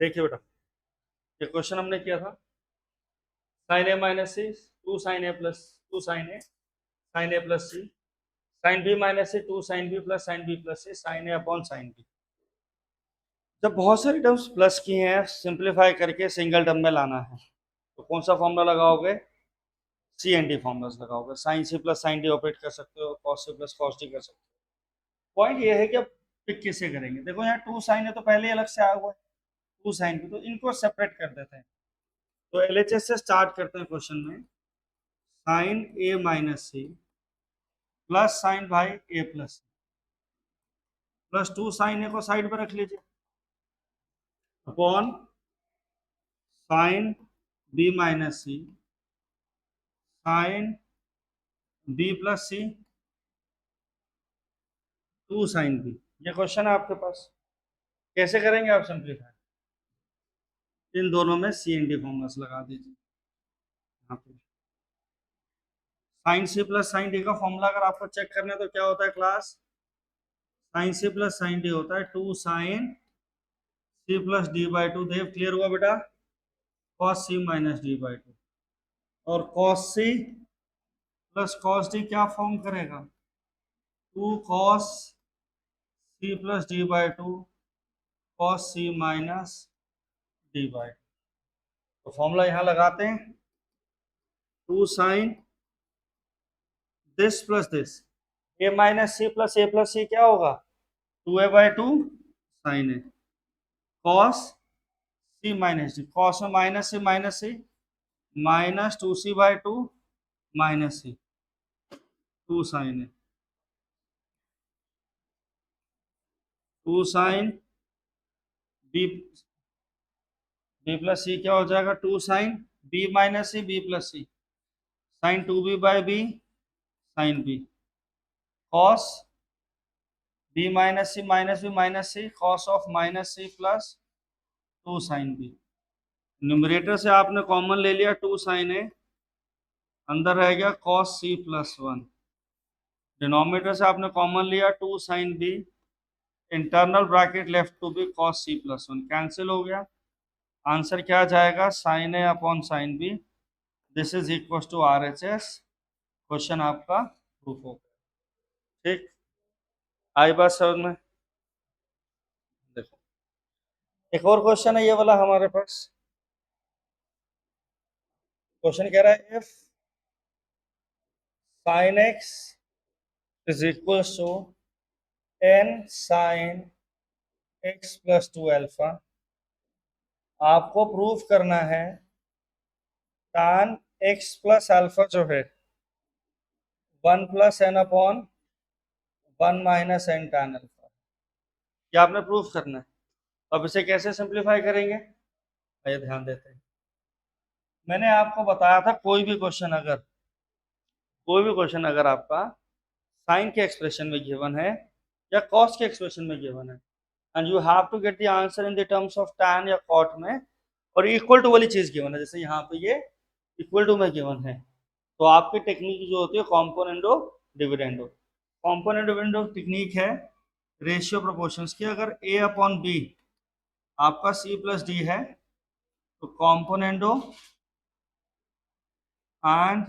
देखिए बेटा, ये क्वेश्चन हमने किया था sine A minus C two sine A plus two sine A plus C sine B minus C two sine B plus sine B plus C sine A upon sine B. जब बहुत सारी terms plus की हैं, simplify करके single term में लाना है तो कौन सा फॉर्मूला लगाओगे? सी एन डी फॉर्मूलाज लगाओगे। Sine C plus sine D operate कर सकते हो, cos C plus cos D कर सकते हो। पॉइंट ये है कि अब पिक किससे करेंगे। देखो यहाँ टू साइन है तो पहले ही अलग से आया हुआ है टू साइन भी, तो इनको सेपरेट कर देते हैं। तो एलएचएस से स्टार्ट करते हैं क्वेश्चन में। Sine A minus C plus sine भाई A plus plus two sine A को साइड पर रख लीजिए upon sine B minus C sine B plus C two sine B. ये क्वेश्चन है आपके पास, कैसे करेंगे आप सिंप्लीफाई? इन दोनों में सी एन डी फॉर्मूलास लगा दीजिए यहाँ पे। Sine C plus sine D का फॉर्मूला अगर आपको चेक करना है तो क्या होता है class? Sine C plus sine D होता है two sine C plus D by two. देव क्लियर हुआ बेटा? Cos C minus D by two. और cos C plus cos D क्या फॉर्म करेगा? Two cos C plus D by two cos C minus D by two. तो formula यहाँ लगाते हैं, two sine this plus this, A minus C plus A plus C क्या होगा? Two A by two sine A cos C minus D, cos में minus C minus two C by two minus C two sine A two sine B B plus C क्या हो जाएगा? Two sine B minus C B plus C sine two B by B sine B cos B minus C minus C cos of minus C plus two sine B. Numerator से आपने common ले लिया two sine ए, अंदर रह गया cos C plus one. Denominator से आपने common लिया two sine B, internal bracket left two B cos C plus one, cancel हो गया। आंसर क्या आ जाएगा? Sine A upon sine B. This is equal to R H S. Question आपका proof हो गया। ठीक, आई बात समझ में? देखो एक और क्वेश्चन है ये वाला हमारे पास। क्वेश्चन कह रहा है if sine X is equal to N sine X plus two alpha, आपको प्रूफ करना है tan एक्स प्लस अल्फा जो है one plus N upon one minus N tan alpha. क्या आपने प्रूफ करना है। अब इसे कैसे सिंप्लीफाई करेंगे, आइए ध्यान देते हैं। मैंने आपको बताया था कोई भी क्वेश्चन अगर आपका साइन के एक्सप्रेशन में गिवन है या कॉस के एक्सप्रेशन में गिवन है and you have to get the answer in the terms of tan या कॉट में, और इक्वल टू वाली चीज गिवन है, जैसे यहाँ पे ये इक्वल टू में गिवन है, तो आपकी टेक्निक जो होती है componendo dividendo. Component dividendo technique है रेशियो प्रोपोर्शंस की। अगर a अपॉन बी आपका c प्लस डी है तो कॉम्पोनेंडो एंड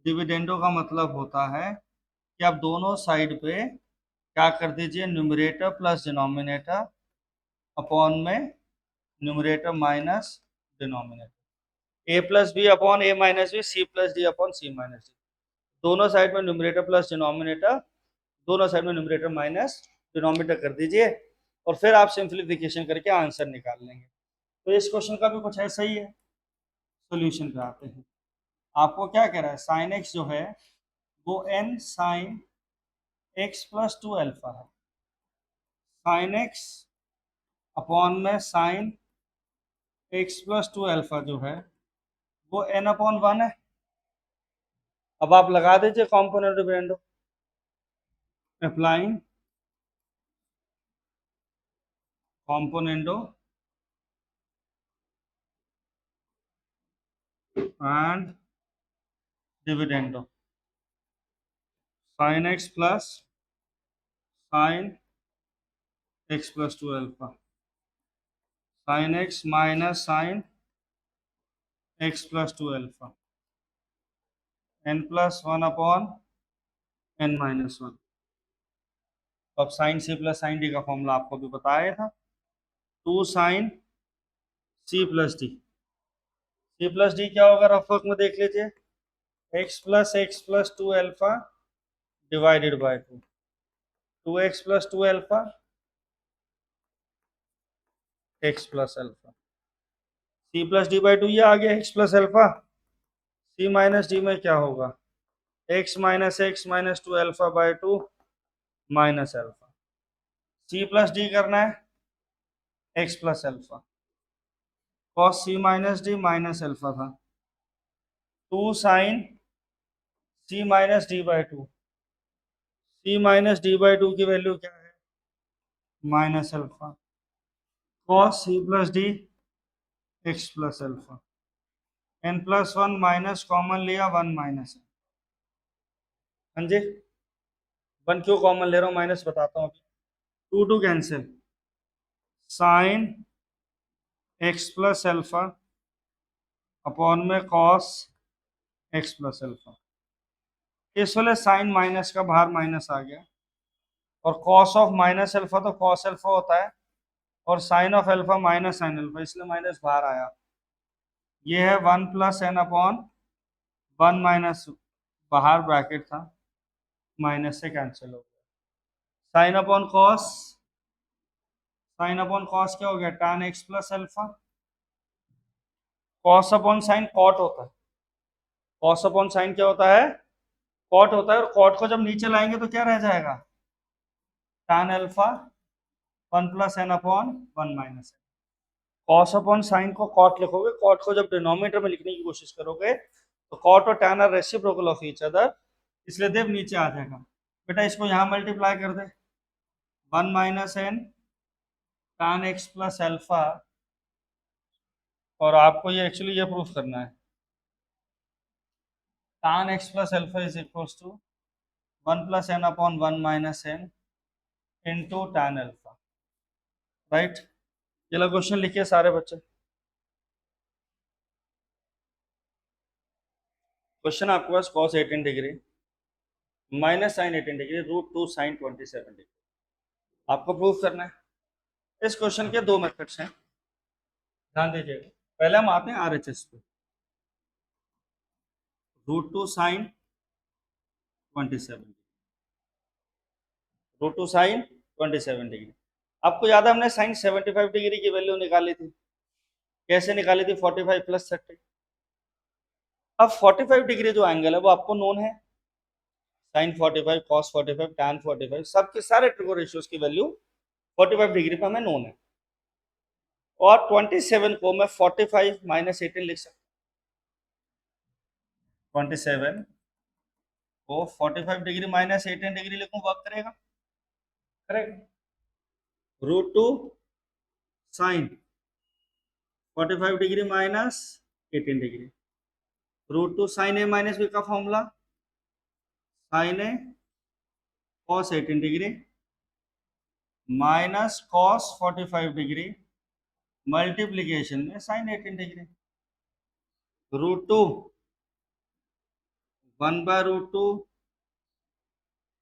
डिविडेंडो का मतलब होता है कि आप दोनों साइड पे क्या कर दीजिए, न्यूमरेटर प्लस डिनोमिनेटर अपॉन में numerator minus denominator, A plus B upon A minus B, C plus D upon C minus D. दोनों साइड में न्यूमरेटर प्लस डिनोमिनेटर, दोनों साइड में न्यूमरेटर माइनस डिनोमिनेटर कर दीजिए और फिर आप सिंप्लीफिकेशन करके आंसर निकाल लेंगे। तो इस क्वेश्चन का भी कुछ ऐसा ही है। सोल्यूशन पे आते हैं। आपको क्या कह रहा है, साइन एक्स जो है वो N sine X plus two alpha है, साइन एक्स अपॉन में sine X plus two alpha जो है वो एन अपॉन वन है। अब आप लगा दीजिए componendo dividendo, applying componendo and dividendo, sine X plus sine X plus two alpha, sine X minus sine X plus two alpha N plus one upon N minus one. अब sine C plus sine D का formula आपको भी बताया था, two sine C plus D. C plus D क्या होगा rough work में देख लीजिए, X plus two alpha divided by two, two X plus two alpha X plus alpha. C plus D by two ये आ गया X plus alpha. C minus D में क्या होगा, X minus two alpha by two minus alpha. C plus D करना है X plus alpha, cos C minus D minus alpha था, two sine C minus D by two. C minus D by two की value क्या है, minus alpha, cos C plus D X plus alpha. N plus one minus common लिया, one minus. हाँ जी, one क्यों common ले रहा हूँ माइनस बताता हूँ। Two two cancel, sine X plus alpha upon में कॉस एक्स प्लस अल्फा। इस वाले साइन माइनस का बाहर माइनस आ गया, और कॉस ऑफ माइनस अल्फा तो कॉस अल्फा होता है, और sine of alpha minus sine alpha, इसलिए माइनस बाहर आया। ये है one plus N upon one minus, बाहर ब्रैकेट था, माइनस से कैंसिल हो गया। Sine upon cos, sine upon cos क्या हो गया, tan x plus alpha. Cos upon sine cot होता है, कॉस अपॉन साइन क्या होता है, कॉट होता है, और कॉट को जब नीचे लाएंगे तो क्या रह जाएगा, tan alpha one plus N upon one minus N. Cos upon sine को कॉट लिखोगे, कॉट को जब डिनोमिनेटर में लिखने की कोशिश करोगे तो कॉट और tan are reciprocal of each other, इसलिए देव नीचे आ जाएगा। बेटा इसको यहाँ मल्टीप्लाई कर दे, one minus N tan x plus alpha, और आपको ये एक्चुअली ये प्रूफ करना है, tan x plus alpha is equals to one plus N upon one minus n into tan alpha. Right, ये लो क्वेश्चन लिखिए सारे बच्चे। क्वेश्चन आपके पास cos 18 degree minus sine 18 degree root two sine 27 degree, आपको प्रूफ करना है। इस क्वेश्चन के दो मेथड्स हैं, ध्यान दीजिएगा। पहले हम आते हैं आरएचएस पे, root two sine 27, root two sine 27 degree. आपको याद है हमने साइन 75 डिग्री की वैल्यू निकाली थी, कैसे निकाली थी, 45 प्लस 30। अब 45 डिग्री जो एंगल है वो आपको नोन है, साइन 45 कॉस 45 टैन 45, सबके सारे ट्रिगो रेशियोज की वैल्यू 45 डिग्री पे हमें नोन है। और 27 को मैं 45 माइनस 18 लिख सकता हूँ, 27 को 45 डिग्री माइनस 18 डिग्री लिखूं, वर्क करेगा, करेगा। Root two sine 45 degree minus 18 degree, root two sine A minus B का formula, sine A cos 18 degree minus cos 45 degree multiplication में sine 18 degree, root two one by root two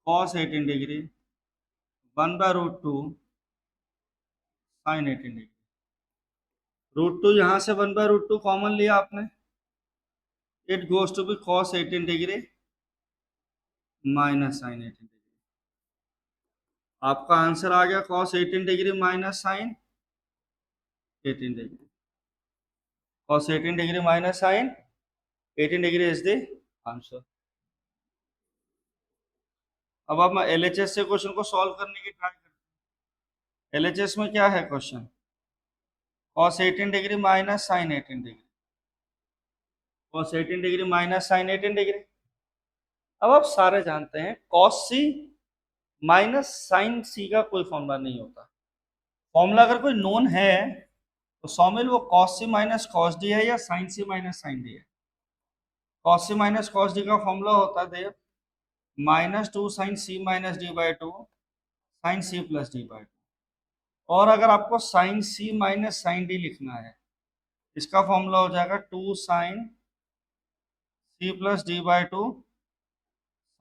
cos 18 degree one by root two sine 18 degree. Root two यहाँ से one by root two common लिया आपने, it goes to B cos 18 degree minus sine 18 degree. आपका answer आ गया cos 18 degree minus sine 18 degree, cos 18 degree minus sine 18 degree is the answer. अब हम LHS से क्वेश्चन को सॉल्व करने की ट्राई करते हैं। एलएचएस में क्या है question, cos 18 degree minus sine 18 degree, cos 18 degree minus sine 18 degree. अब आप सारे जानते हैं cos c minus sine c का कोई फॉर्मूला नहीं होता। फॉर्मूला अगर कोई नोन है तो सॉमिल वो cos c minus cos d है या sine c minus sine d है। cos c minus cos d का फॉर्मूला होता है देव minus two sine c minus d by two sine c plus d by two. और अगर आपको sine C minus sine D लिखना है, इसका फॉर्मूला हो जाएगा 2 sine C plus D by 2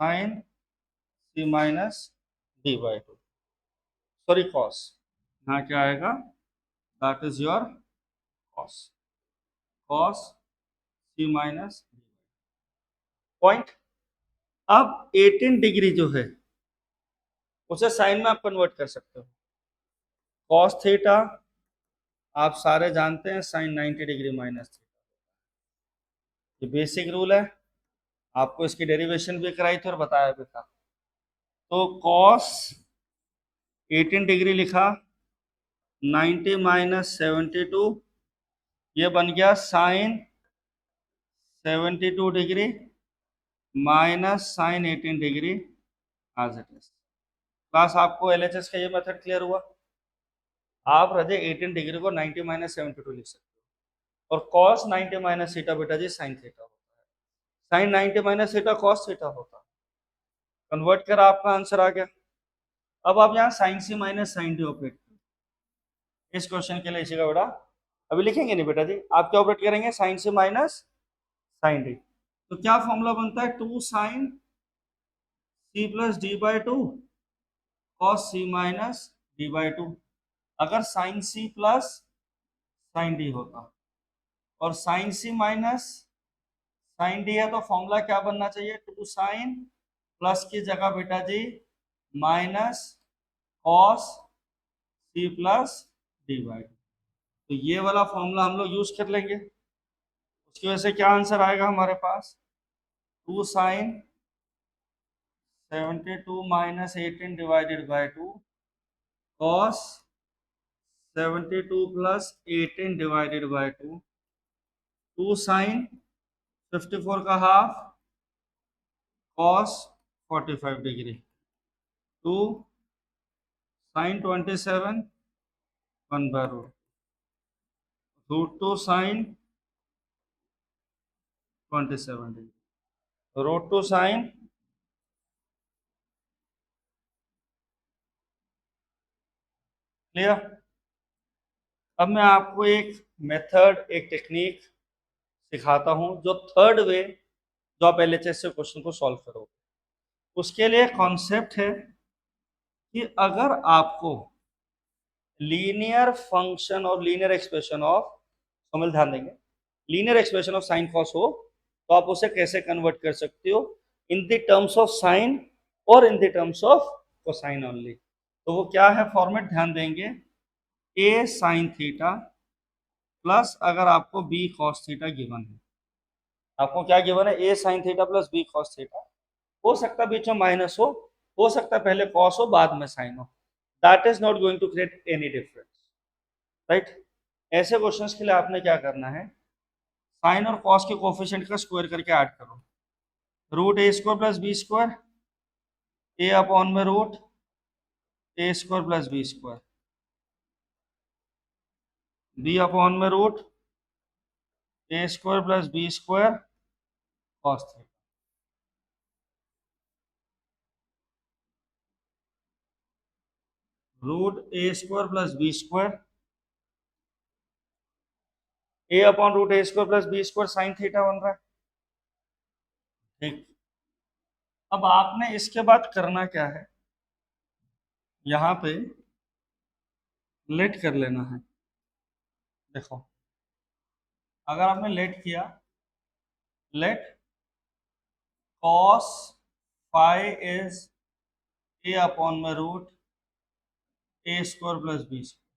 sine C minus D by 2, sorry cos, यहाँ क्या आएगा, that is your cos, cos C minus point. अब 18 डिग्री जो है उसे साइन में आप कन्वर्ट कर सकते हो। कॉस थीटा आप सारे जानते हैं साइन 90 डिग्री माइनस थीटा, ये बेसिक रूल है, आपको इसकी डेरिवेशन भी कराई थी और बताया भी था। तो कॉस 18 डिग्री लिखा, 90 माइनस 72, ये बन गया sine 72 degree minus sine 18 degree as it is. Class आपको एलएचएस का ये मेथड क्लियर हुआ। आप रजे 18 डिग्री को 90 माइनस 72 लिख सकते हो, और cos 90 माइनस थीटा बेटा जी साइन थीटा होता है, sine 90 minus theta cos theta होता है। कन्वर्ट कर आपका आंसर आ गया। अब आप यहाँ sign C minus sine D operate, इस क्वेश्चन के लिए इसी का बेटा अभी लिखेंगे नहीं बेटा जी, आप क्या ऑपरेट करेंगे, sine C minus sine D. तो क्या फॉर्मूला बनता है, 2 sine C plus D by 2 cos C minus D by 2। अगर sine C plus sine D होता और sine C minus sine D है, तो फॉर्मूला क्या बनना चाहिए, 2 साइन प्लस की जगह बेटा जी minus cos C plus D by 2। तो ये वाला फॉर्मूला हम लोग यूज कर लेंगे, उसकी वजह से क्या आंसर आएगा हमारे पास, 2 sine 72 minus 18 divided by 2 cos 72 plus 18 divided by 2, 2 sine 54 का half cos 45 degree, 2 sine 27 1 by root 2 sine 27 degree, root 2 sine clear. अब मैं आपको एक मेथड, एक टेक्निक सिखाता हूं, जो थर्ड वे जो आप एलएचएस से क्वेश्चन को सॉल्व करोगे। उसके लिए कॉन्सेप्ट है कि अगर आपको लीनियर फंक्शन और लीनियर एक्सप्रेशन ऑफ, समझ ध्यान देंगे, linear expression of sine cos हो, तो आप उसे कैसे कन्वर्ट कर सकते हो, in the terms of sine और in the terms of cosine only. तो वो क्या है फॉर्मेट, ध्यान देंगे, ए साइन थीटा प्लस अगर आपको बी कॉस थीटा गिवन है, आपको क्या गिवन है, A sine theta plus B cos theta, हो सकता है बीच में माइनस हो सकता है पहले कॉस हो बाद में साइन हो, that is not going to create any difference, right. ऐसे क्वेश्चंस के लिए आपने क्या करना है, साइन और कॉस के कोफिशिएंट का स्क्वायर करके ऐड करो, root A square plus B square, A upon में root A square plus B square, B upon में root A square plus B square cos theta, root A square plus B square, A upon root A square plus B square sine theta बन रहा है, ठीक। अब आपने इसके बाद करना क्या है, यहाँ पे लेट कर लेना है। देखो अगर आपने लेट किया, let cos phi is A upon में root A square plus B square,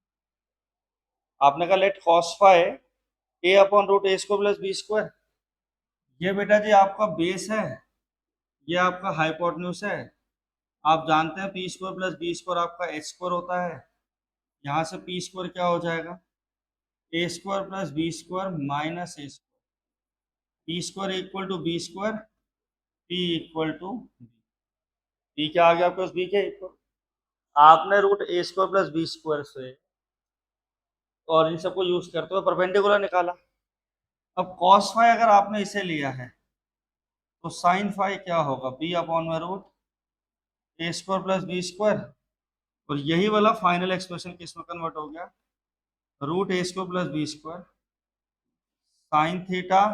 आपने कहा let cos phi A upon root A square plus B square, ये बेटा जी आपका बेस है, ये आपका हाइपोटेन्यूज है, आप जानते हैं P square plus B square आपका एच स्क्वायर होता है, यहाँ से पी स्क्वायर क्या हो जाएगा, A square plus B square minus A square, P square equal to B square, P equal to B, क्या आ गया आपके पास, बी के इक्वल, आपने root A square plus B square से और इन सबको यूज करते हुए परपेंडिकुलर निकाला। अब कॉस फाई अगर आपने इसे लिया है तो साइन फाई क्या होगा, बी अपॉन में root A square plus B square और यही वाला फाइनल एक्सप्रेशन किस में कन्वर्ट हो गया, root A square plus B square sine theta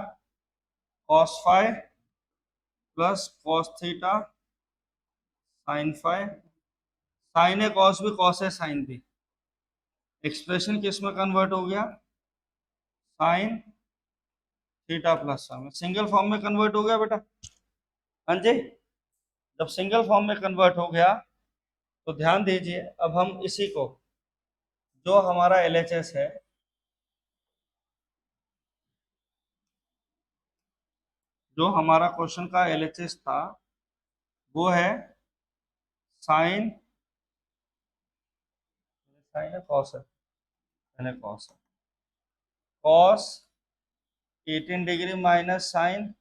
cos phi plus cos theta sine phi, sine है कॉस भी, कॉस है साइन भी, एक्सप्रेशन किस में कन्वर्ट हो गया, sine theta plus sine, single form में कन्वर्ट हो गया बेटा। हाँ जी, जब सिंगल फॉर्म में कन्वर्ट हो गया तो ध्यान दीजिए, अब हम इसी को, जो हमारा एलएचएस है, जो हमारा क्वेश्चन का एलएचएस था वो है साइन, साइन है कॉस है, मैंने कॉस है, cos 18 degree minus sine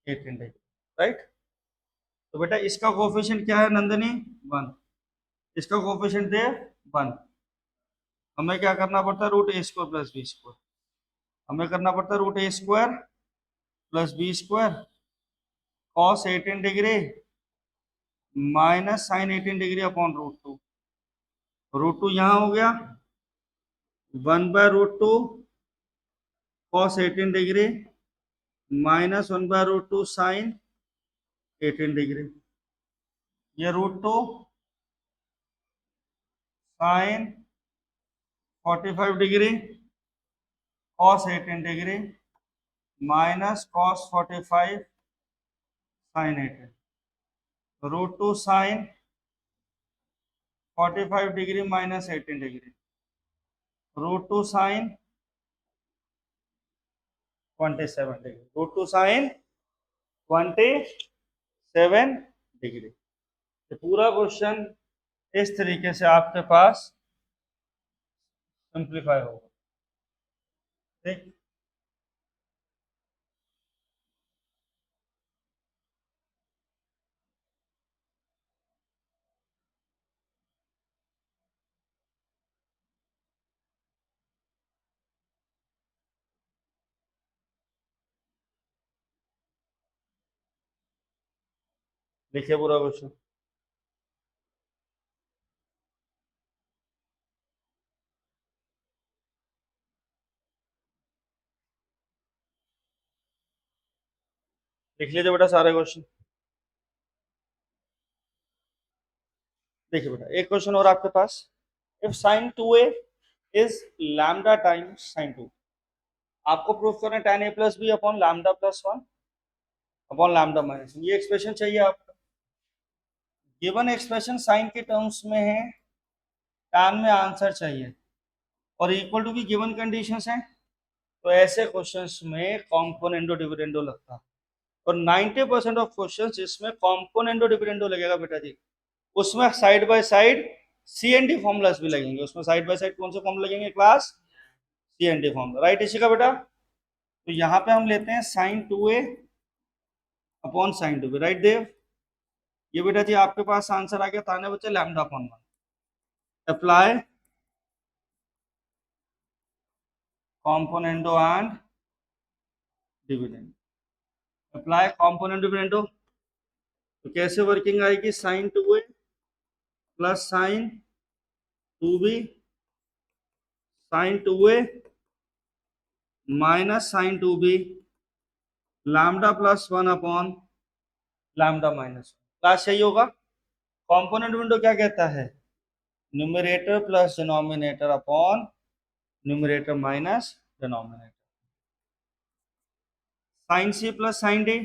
18 degree, right. तो बेटा इसका कोफिशिएंट क्या है नंदिनी, 1, इसका कोफिशिएंट दे 1, हमें क्या करना पड़ता है, root A square plus B square, हमें करना पड़ता है root A square plus B square cos 18 degree minus sine 18 degree upon root two यहाँ हो गया 1/√2 cos 18 degree minus 1/√2 sine 18 degree, ये √2 sine 45 degree cos 18 degree minus cos 45 sine 18, √2 sine 45 degree minus 18 degree, √2 sine 27 degree, √2 sine 27 degree. तो पूरा question इस तरीके से आपके पास सिंप्लीफाई होगा, ठीक। लिखिए पूरा क्वेश्चन, लिख लीजिए बेटा सारे क्वेश्चन। देखिए बेटा एक क्वेश्चन और आपके पास, if sine 2a is lambda times sine 2, आपको प्रूफ करना tan a plus B upon lambda plus 1 upon lambda minus, ये एक्सप्रेशन चाहिए आपको। गिवन एक्सप्रेशन साइन के टर्म्स में है, tan में आंसर चाहिए और इक्वल टू की गिवन कंडीशंस हैं, तो ऐसे क्वेश्चंस में कॉम्पोनेंडो डिविडेंडो लगता है, और 90% ऑफ क्वेश्चंस जिसमें कॉम्पोनेंडो डिविडेंडो लगेगा बेटा जी, उसमें side by side C and D formulas भी लगेंगे, उसमें साइड बाय साइड कौन से फॉर्मुला लगेंगे class, C and D formula, right इसी का बेटा। तो यहाँ पे हम लेते हैं sine 2a upon sine 2b, right देव, ये बेटा जी आपके पास आंसर आ गया, ताने बच्चे lambda upon 1, apply componendo and dividend, apply component dividendo, तो कैसे वर्किंग आएगी, sine 2a plus sine 2b sine 2a minus sine 2b lambda plus 1 upon lambda minus 1, class यही होगा। कॉम्पोनेंट विंडो क्या कहता है, numerator plus denominator upon numerator minus denominator, sine C plus sine D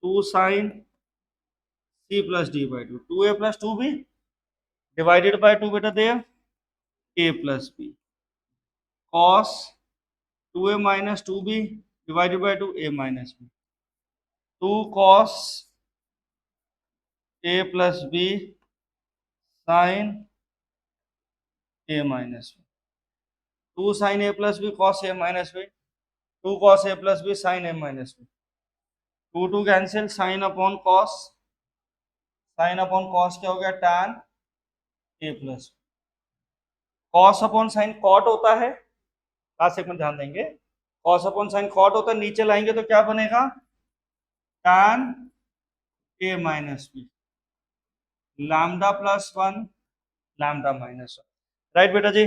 2 sine C plus D by 2, 2a plus 2b divided by 2 बेटा देव a plus b, cos 2a minus 2b divided by 2 a minus b, 2 cos a plus b sine a minus b, 2 sine a plus b cos a minus b, 2 cos a plus b sine a minus b, 2 cancel, sine upon cos, sine upon cos क्या हो गया, tan a plus, cos upon sine cot होता है, खास एक में ध्यान देंगे, कॉस अपॉन साइन कॉट होता है, नीचे लाएंगे तो क्या बनेगा, tan a minus b, lambda plus 1 lambda minus 1। Right बेटा जी,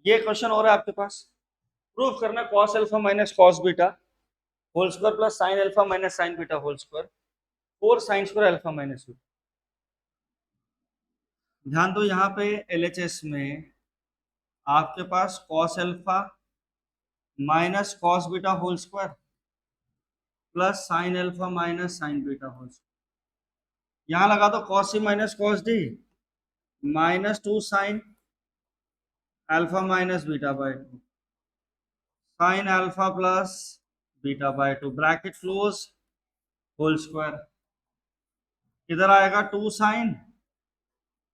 ये क्वेश्चन हो रहा है आपके पास। प्रूफ करना cos alpha minus cos beta whole square plus sine alpha minus sine beta whole square 4 sine square alpha minus beta. ध्यान दो यहाँ पे एलएचएस में आपके पास cos alpha minus cos beta whole square plus sine alpha minus sine beta whole square. यहाँ लगा दो cos C minus cos D minus 2 sine alpha minus beta by 2 sine alpha plus beta by 2 bracket close whole square. इधर आएगा 2 sine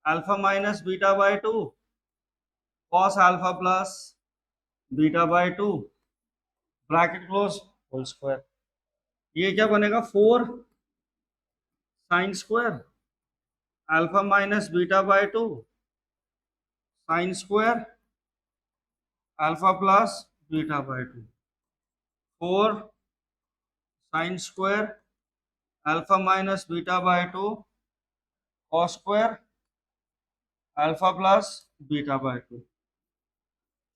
alpha minus beta by 2 cos alpha plus beta by 2 bracket close whole square. ये क्या बनेगा 4 sine square alpha minus beta by 2 sine square alpha plus beta by 2 4 sine square alpha minus beta by 2 cos square alpha plus beta by 2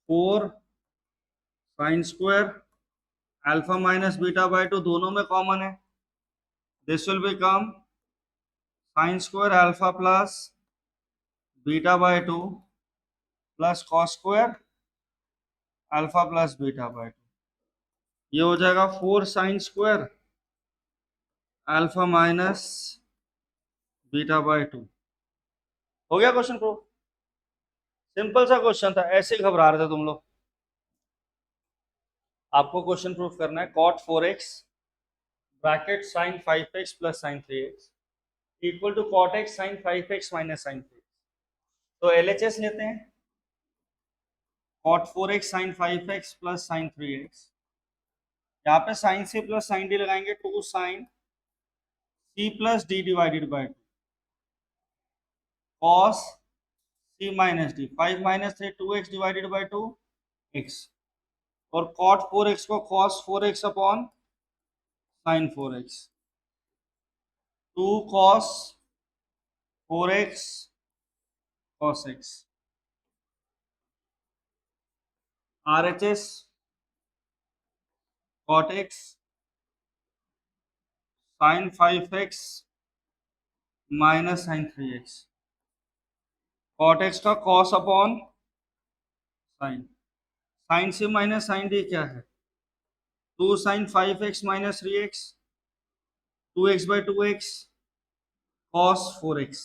4 sine square alpha minus beta by 2 दोनों में common है, this will become sign square alpha plus beta by 2 plus cos square alpha plus beta by 2। ये हो जाएगा 4 sine square alpha minus beta by 2। हो गया question proof. Simple सा question था, ऐसे घबरा रहे थे तुम लोग। आपको क्वेश्चन प्रूफ करना है cot 4x bracket sin 5x plus sin 3x equal to cot x sin 5x minus sin 3x। तो LHS लेते हैं, cot 4x sin 5x plus sin 3x। यहाँ पे sin c plus sin d लगाएंगे 2 sin c plus d divided by 2 cos c minus d 5 minus 3 2x divided by 2 x और cot 4x को cos 4x upon sin 4x 2 cos 4x cos x। RHS cot x sin 5x minus sin 3x cot x का cos upon sin sin c minus sin d क्या है 2 sin 5x minus 3x 2x by 2x cos 4x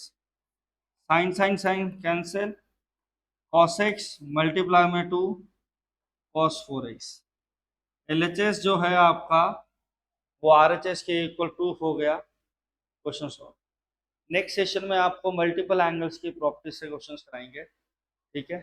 sin sin sin cancel cos x multiply में 2 cos 4x। LHS जो है आपका वो RHS के equal proof हो गया। Question solve. नेक्स्ट सेशन में आपको मल्टीपल एंगल्स की प्रॉपर्टी से क्वेश्चंस कराएंगे, ठीक है।